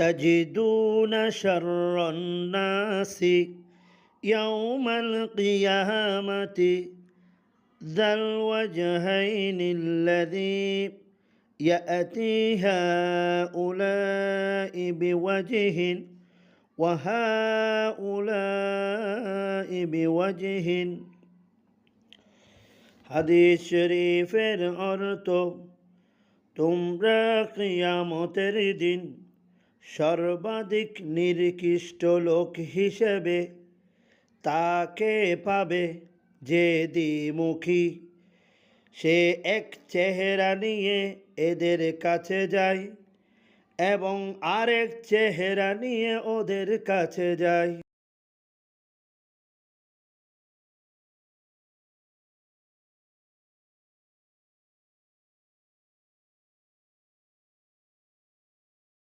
تجدون شر الناس يوم القيامة ذا الوجهين الذي يأتي هؤلاء بوجه وهؤلاء بوجه। হাদিস শরীফের অর্থ, তোমরা কিয়ামতের দিন সর্বাধিক নিকৃষ্ট লোক হিসেবে তাকে পাবে যে দ্বিমুখী। সে এক চেহারা নিয়ে এদের কাছে যায় এবং আরেক চেহারা নিয়ে ওদের কাছে যায়।